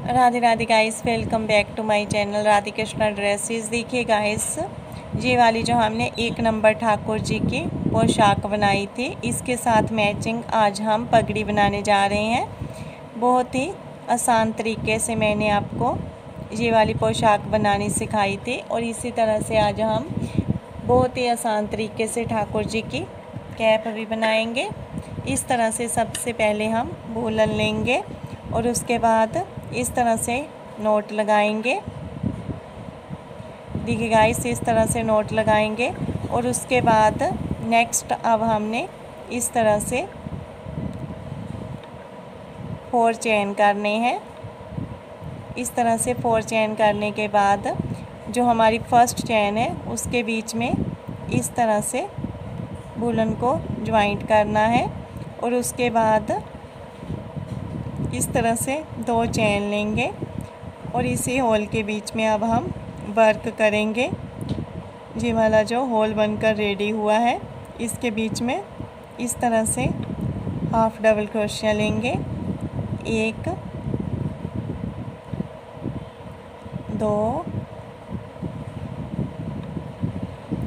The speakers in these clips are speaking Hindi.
Radhe Radhe guys, welcome back to my channel Radhe Krishna dresses. देखिए गाइस, ये वाली जो हमने 1 नंबर ठाकुर जी की पोशाक बनाई थी, इसके साथ मैचिंग आज हम पगड़ी बनाने जा रहे हैं। बहुत ही आसान तरीके से मैंने आपको ये वाली पोशाक बनानी सिखाई थी और इसी तरह से आज हम बहुत ही आसान तरीके से ठाकुर जी की कैप भी बनाएंगे। इस तरह से सबसे पहले हम वूलन लेंगे और उसके बाद इस तरह से नोट लगाएंगे। देखिए गाइस, इस तरह से नोट लगाएंगे और उसके बाद नेक्स्ट अब हमने इस तरह से 4 चेन करने हैं। इस तरह से 4 चेन करने के बाद जो हमारी फर्स्ट चेन है उसके बीच में इस तरह से वूलन को ज्वाइंट करना है और उसके बाद इस तरह से 2 चेन लेंगे और इसी होल के बीच में अब हम वर्क करेंगे। ये वाला जो होल बनकर रेडी हुआ है इसके बीच में इस तरह से हाफ डबल क्रोशिया लेंगे। 1 2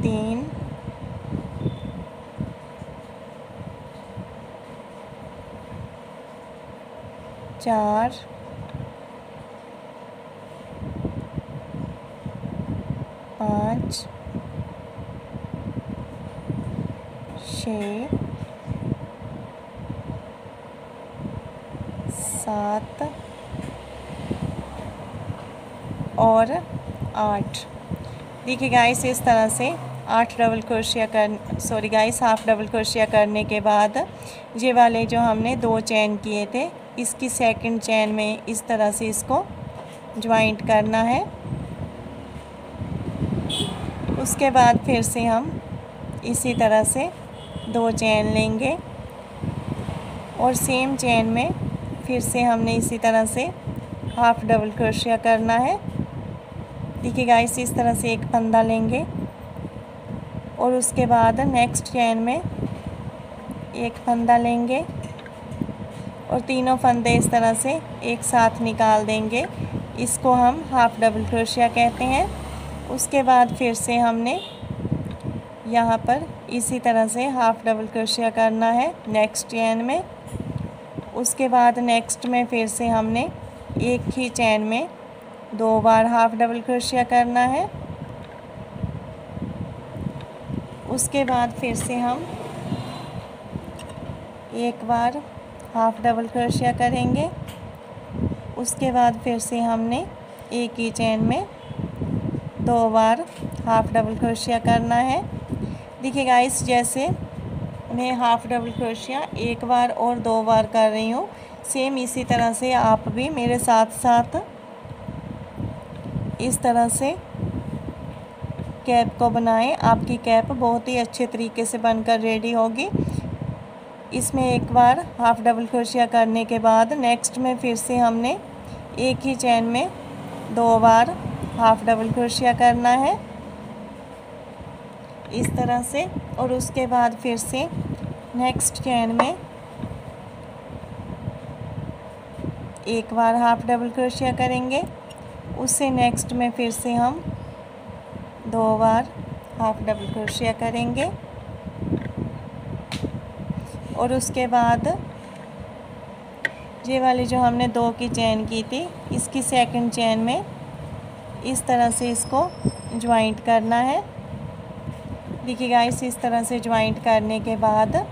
3 4 5 6 7 और 8। देखिए गाइस, इस तरह से 8 double crochet half double crochet करने के बाद ये वाले जो हमने 2 चेन किए थे इसकी सेकंड चेन में इस तरह से इसको ज्वाइंट करना है। उसके बाद फिर से हम इसी तरह से 2 चेन लेंगे और सेम चेन में फिर से हमने इसी तरह से हाफ डबल क्रोशिया करना है। देखिए गाइस, इस तरह से एक फंदा लेंगे और उसके बाद नेक्स्ट चेन में एक फंदा लेंगे और तीनों फंदे इस तरह से एक साथ निकाल देंगे। इसको हम हाफ डबल क्रोशिया कहते हैं। उसके बाद फिर से हमने यहाँ पर इसी तरह से हाफ डबल क्रोशिया करना है नेक्स्ट चेन में। उसके बाद नेक्स्ट में फिर से हमने एक ही चेन में 2 बार हाफ डबल क्रोशिया करना है। उसके बाद फिर से हम एक बार हाफ डबल क्रोशिया करेंगे। उसके बाद फिर से हमने एक ही चेन में 2 बार हाफ डबल क्रोशिया करना है। देखिए गाइस, जैसे मैं हाफ डबल क्रोशिया 1 बार और 2 बार कर रही हूँ, सेम इसी तरह से आप भी मेरे साथ साथ इस तरह से कैप को बनाएं। आपकी कैप बहुत ही अच्छे तरीके से बनकर रेडी होगी। इसमें एक बार हाफ डबल क्रोशिया करने के बाद नेक्स्ट में फिर से हमने एक ही चेन में 2 बार हाफ डबल क्रोशिया करना है इस तरह से। और उसके बाद फिर से नेक्स्ट चेन में एक बार हाफ डबल क्रोशिया करेंगे। उससे नेक्स्ट में फिर से हम 2 बार हाफ डबल क्रोशिया करेंगे और उसके बाद ये वाली जो हमने 2 की चेन की थी इसकी सेकंड चेन में इस तरह से इसको ज्वाइंट करना है। देखिए गाइस, इस तरह से ज्वाइंट करने के बाद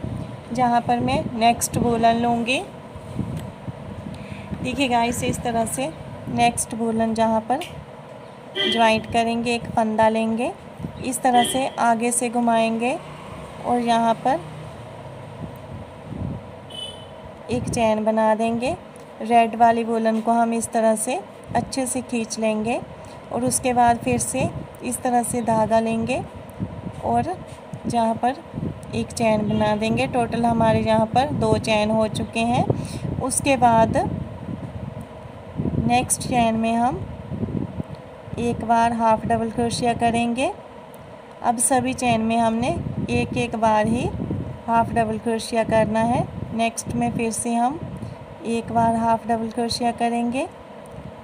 जहाँ पर मैं नेक्स्ट वूलन लूँगी, देखिए गाइस, इस तरह से नेक्स्ट वूलन जहाँ पर ज्वाइंट करेंगे एक फंदा लेंगे, इस तरह से आगे से घुमाएंगे और यहाँ पर एक चेन बना देंगे। रेड वाली वूलन को हम इस तरह से अच्छे से खींच लेंगे और उसके बाद फिर से इस तरह से धागा लेंगे और जहाँ पर एक चेन बना देंगे। टोटल हमारे यहाँ पर 2 चेन हो चुके हैं। उसके बाद नेक्स्ट चेन में हम एक बार हाफ डबल क्रोशिया करेंगे। अब सभी चेन में हमने एक बार ही हाफ डबल क्रोशिया करना है। नेक्स्ट में फिर से हम एक बार हाफ डबल क्रोशिया करेंगे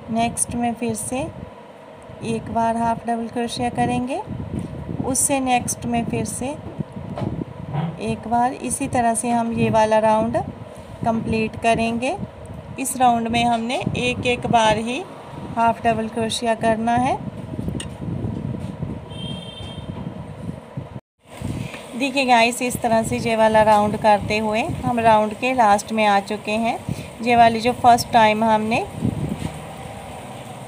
नेक्स्ट में फिर से एक बार हाफ डबल क्रोशिया करेंगे, उससे नेक्स्ट में फिर से एक बार। इसी तरह से हम ये वाला राउंड कंप्लीट करेंगे। इस राउंड में हमने एक एक बार ही हाफ डबल क्रोशिया करना है। देखिए गाइस, इस तरह से ये वाला राउंड करते हुए हम राउंड के लास्ट में आ चुके हैं। ये वाली जो फर्स्ट टाइम हमने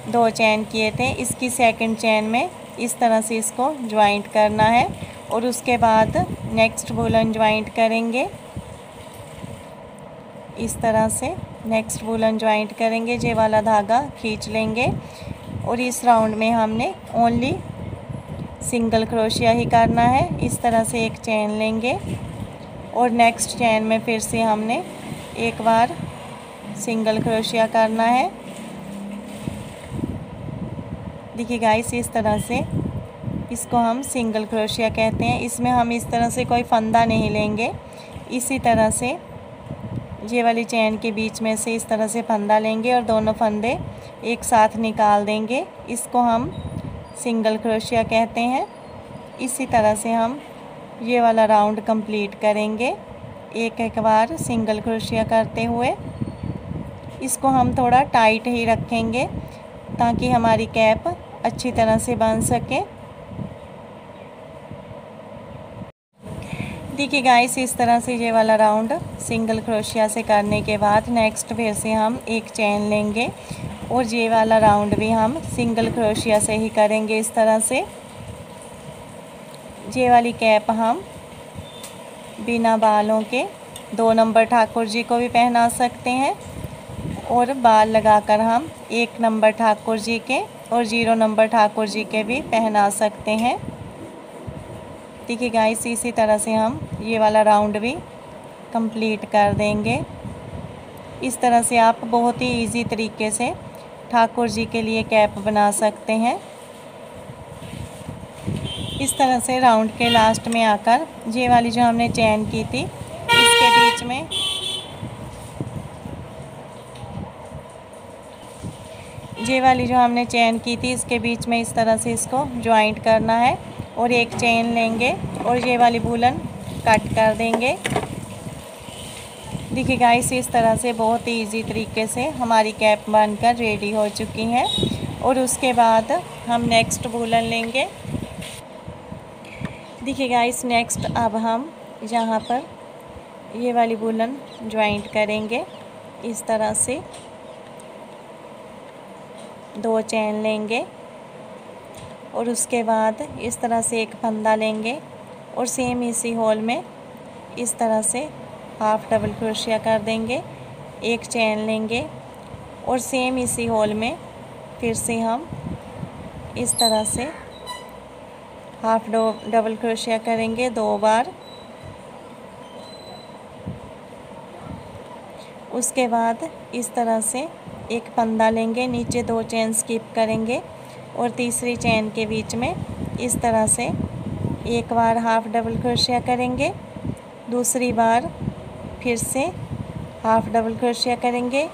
2 चेन किए थे, इसकी सेकंड चेन में इस तरह से इसको ज्वाइंट करना है और उसके बाद नेक्स्ट वूलन ज्वाइंट करेंगे। इस तरह से नेक्स्ट वूलन ज्वाइंट करेंगे, ये वाला धागा खींच लेंगे और इस राउंड में हमने ओनली सिंगल क्रोशिया ही करना है। इस तरह से एक चेन लेंगे और नेक्स्ट चेन में फिर से हमने एक बार सिंगल क्रोशिया करना है। देखिए गाइस, इस तरह से इसको हम सिंगल क्रोशिया कहते हैं। इसमें हम इस तरह से कोई फंदा नहीं लेंगे। इसी तरह से ये वाली चेन के बीच में से इस तरह से फंदा लेंगे और दोनों फंदे एक साथ निकाल देंगे। इसको हम सिंगल क्रोशिया कहते हैं। इसी तरह से हम ये वाला राउंड कंप्लीट करेंगे एक एक बार सिंगल क्रोशिया करते हुए। इसको हम थोड़ा टाइट ही रखेंगे ताकि हमारी कैप अच्छी तरह से बन सके। देखिए गाइस, इस तरह से ये वाला राउंड सिंगल क्रोशिया से करने के बाद नेक्स्ट फिर से हम एक चेन लेंगे और ये वाला राउंड भी हम सिंगल क्रोशिया से ही करेंगे। इस तरह से ये वाली कैप हम बिना बालों के 2 नंबर ठाकुर जी को भी पहना सकते हैं और बाल लगाकर हम 1 नंबर ठाकुर जी के और 0 नंबर ठाकुर जी के भी पहना सकते हैं। देखिए गाइस, इसी तरह से हम ये वाला राउंड भी कंप्लीट कर देंगे। इस तरह से आप बहुत ही इजी तरीके से ठाकुर जी के लिए कैप बना सकते हैं। इस तरह से राउंड के लास्ट में आकर ये वाली जो हमने चेन की थी इसके बीच में ये वाली जो हमने चेन की थी इसके बीच में इस तरह से इसको ज्वाइंट करना है और एक चेन लेंगे और ये वाली वूलन कट कर देंगे। देखिए गाइस, इस तरह से बहुत ही इजी तरीके से हमारी कैप बनकर रेडी हो चुकी है। और उसके बाद हम नेक्स्ट वूलन लेंगे। देखिए गाइस, नेक्स्ट अब हम यहाँ पर ये वाली वूलन ज्वाइंट करेंगे। इस तरह से 2 चेन लेंगे और उसके बाद इस तरह से एक फंदा लेंगे और सेम इसी होल में इस तरह से हाफ डबल क्रोशिया कर देंगे। एक चेन लेंगे और सेम इसी होल में फिर से हम इस तरह से हाफ डबल क्रोशिया करेंगे 2 बार। उसके बाद इस तरह से एक फंदा लेंगे, नीचे 2 चेन स्किप करेंगे और तीसरी चेन के बीच में इस तरह से एक बार हाफ डबल क्रोशिया करेंगे, दूसरी बार फिर से हाफ डबल क्रोशिया करेंगे,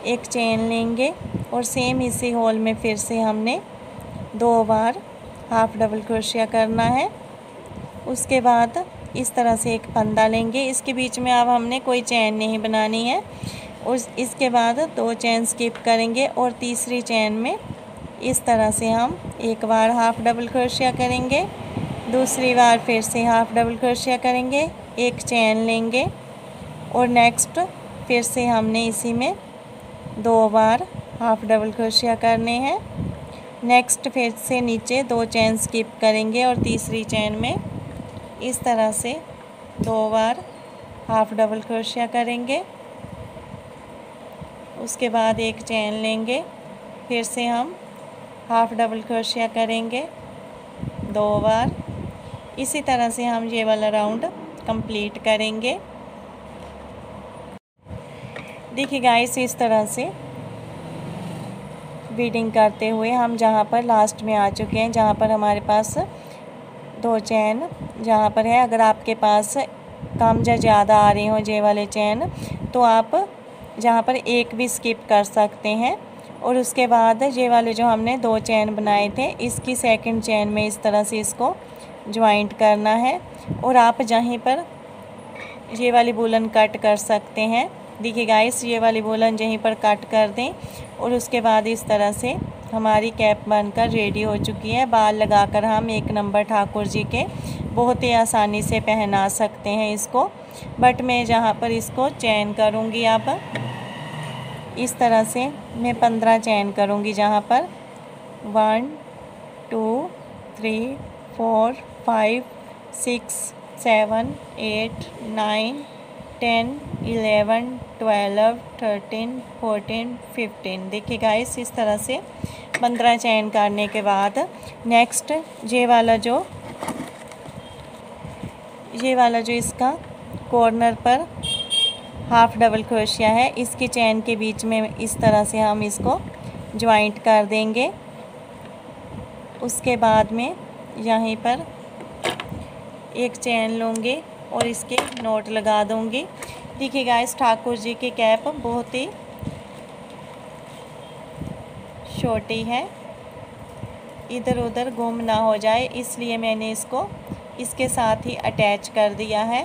एक चेन लेंगे और सेम इसी होल में फिर से हमने 2 बार हाफ डबल क्रोशिया करना है। उसके बाद इस तरह से एक फंदा लेंगे, इसके बीच में अब हमने कोई चेन नहीं बनानी है। इसके बाद 2 चेन स्किप करेंगे और तीसरी चेन में इस तरह से हम एक बार हाफ डबल क्रोशिया करेंगे, दूसरी बार फिर से हाफ डबल क्रोशिया करेंगे, एक चेन लेंगे और नेक्स्ट फिर से हमने इसी में 2 बार हाफ डबल क्रोशिया करने हैं। नेक्स्ट फिर से नीचे 2 चेन स्किप करेंगे और तीसरी चेन में इस तरह से 2 बार हाफ डबल क्रोशिया करेंगे। उसके बाद एक चेन लेंगे, फिर से हम हाफ डबल क्रोशिया करेंगे 2 बार। इसी तरह से हम ये वाला राउंड कंप्लीट करेंगे। देखिए गाइस, इस तरह से बीडिंग करते हुए हम जहाँ पर लास्ट में आ चुके हैं, जहाँ पर हमारे पास 2 चेन जहाँ पर है। अगर आपके पास कम या ज़्यादा आ रही हो ये वाले चेन तो आप जहाँ पर एक भी स्किप कर सकते हैं और उसके बाद ये वाले जो हमने 2 चेन बनाए थे, इसकी सेकंड चेन में इस तरह से इसको ज्वाइंट करना है। और आप जहीं पर ये वाली वूलन कट कर सकते हैं, देखिए गाइस, ये वाली वूलन यहीं पर कट कर दें। और उसके बाद इस तरह से हमारी कैप बनकर रेडी हो चुकी है। बाल लगाकर हम 1 नंबर ठाकुर जी के बहुत ही आसानी से पहना सकते हैं इसको। बट मैं जहाँ पर इसको चेन करूँगी, अब इस तरह से मैं 15 चेन करूँगी, जहाँ पर 1 2 3 4 5 6 7 8 9 10 11 12 13 14 15। देखिए गाइस, इस तरह से 15 चेन करने के बाद नेक्स्ट ये वाला जो इसका कॉर्नर पर हाफ डबल क्रोशिया है, इसकी चेन के बीच में इस तरह से हम इसको ज्वाइंट कर देंगे। उसके बाद में यहीं पर एक चेन लूँगी और इसके नोट लगा दूँगी। देखिए गाइस, ठाकुर जी की कैप बहुत ही छोटी है, इधर उधर गुम ना हो जाए, इसलिए मैंने इसको इसके साथ ही अटैच कर दिया है।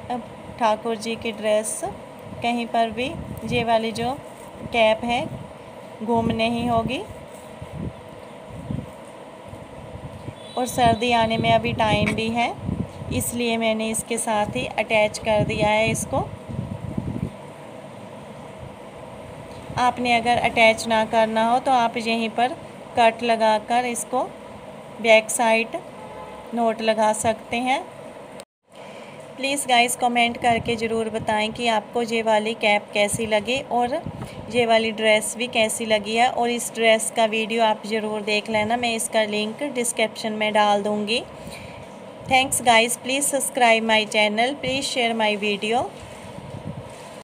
अब ठाकुर जी की ड्रेस कहीं पर भी ये वाली जो कैप है गुम नहीं होगी। और सर्दी आने में अभी टाइम भी है, इसलिए मैंने इसके साथ ही अटैच कर दिया है इसको। आपने अगर अटैच ना करना हो तो आप यहीं पर कट लगाकर इसको बैक साइड नोट लगा सकते हैं। प्लीज़ गाइस, कमेंट करके ज़रूर बताएं कि आपको ये वाली कैप कैसी लगी और ये वाली ड्रेस भी कैसी लगी है। और इस ड्रेस का वीडियो आप ज़रूर देख लेना, मैं इसका लिंक डिस्क्रिप्शन में डाल दूँगी। Thanks guys, please subscribe my channel, please share my video.